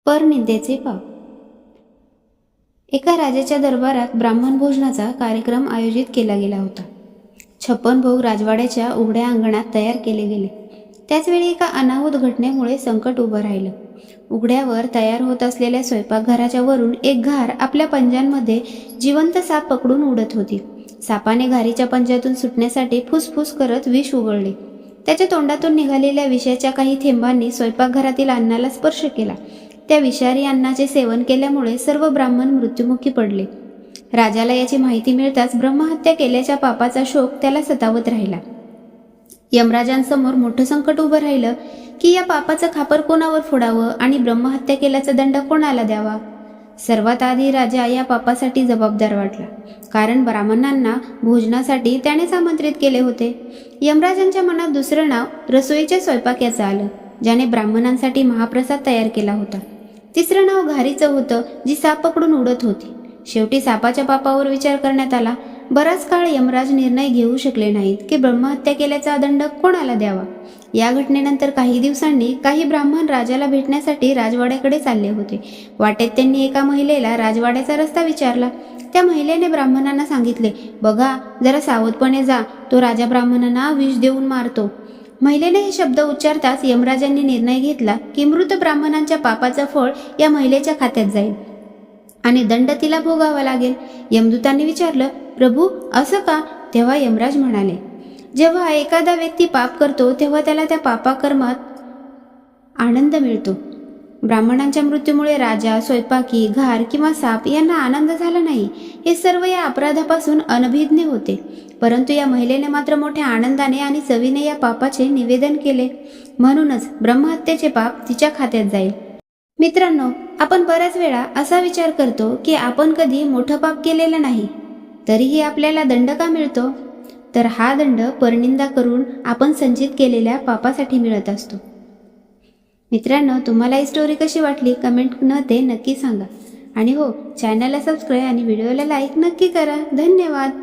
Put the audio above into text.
परनिंदेचे पाप। एका राजाच्या दरबारात ब्राह्मण भोजनाचा कार्यक्रम आयोजित केला गेला होता। 56 भोग राजवाड्याच्या उघड्या अंगणात तयार केले गेले। त्याचवेळी एका अनाहूत घटनेमुळे संकट उभं राहिलं। उघड्यावर तयार होत असलेल्या स्वयंपाकघराच्या वरून एक घार आपल्या पंजांमध्ये जिवंत साप पकडून उडत होती। सापाने घारीच्या पंजातून सुटण्यासाठी फुसफुस करत विष उगळले। त्याच्या तोंडातून निघालेल्या विषाच्या काही थेंबांनी स्वयंपाकघरातील अन्नाला स्पर्श केला। त्या विषारी अन्नाचे सेवन केल्यामुळे सर्व ब्राह्मण मृत्युमुखी पडले। राजाला याची माहिती मिळताच ब्रह्महत्या केल्याच्या पापाचा शोक त्याला सतावत राहिला। यमराजांसमोर मोठं संकट उभं राहिलं की या पापाचं खापर कोणावर फोडावं आणि ब्रह्महत्या केल्याचा दंड कोणाला द्यावा। सर्वात आधी राजा या पापासाठी जबाबदार वाटला, कारण ब्राह्मणांना भोजनासाठी त्यानेच आमंत्रित केले होते। यमराजांच्या मनात दुसरं नाव रसोईच्या स्वयंपाक्याचं आलं, ज्याने ब्राह्मणांसाठी महाप्रसाद तयार केला होता। तिसरं नाव घारीचं होतं, जी साप पकडून उडत होती। शेवटी सापाच्या पापावर विचार करण्यात आला। बराच काळ यमराज निर्णय घेऊ शकले नाहीत की ब्रह्महत्या केल्याचा दंड कोणाला द्यावा। या घटनेनंतर काही दिवसांनी काही ब्राह्मण राजाला भेटण्यासाठी राजवाड्याकडे चालले होते। वाटेत त्यांनी एका महिलेला राजवाड्याचा रस्ता विचारला। त्या महिलेने ब्राह्मणांना सांगितले, बघा, जरा सावधपणे जा, तो राजा ब्राह्मणांना विष देऊन मारतो। महिलेने हे शब्द उच्चारताच यमराजांनी निर्णय घेतला की मृत ब्राह्मणांच्या पापाचं फळ या महिलेच्या खात्यात जाईल आणि दंड तिला भोगावा लागेल। यमदूतांनी विचारलं, प्रभू, असं का? तेव्हा यमराज म्हणाले, जेव्हा एखादा व्यक्ती पाप करतो तेव्हा त्याला त्या पापाकर्मात आनंद मिळतो। ब्राह्मणांच्या मृत्यूमुळे राजा, स्वयंपाकी, घार किंवा साप यांना आनंद झाला नाही। हे सर्व या अपराधापासून अनभिज्ञ होते, परंतु या महिलेने मात्र मोठ्या आनंदाने आणि चवीने या पापाचे निवेदन केले। म्हणूनच ब्रह्महत्येचे पाप तिच्या खात्यात जाईल। मित्रांनो, आपण बऱ्याच वेळा असा विचार करतो की आपण कधी मोठं पाप केलेलं नाही, तरीही आपल्याला दंड का मिळतो? तर हा दंड परनिंदा करून आपण संचित केलेल्या पापासाठी मिळत असतो। मित्रांनो, तुम्हाला ही स्टोरी कशी वाटली कमेंट न ते नक्की सांगा। आणि हो, चॅनलला सबस्क्राईब आणि व्हिडिओला लाईक नक्की करा। धन्यवाद।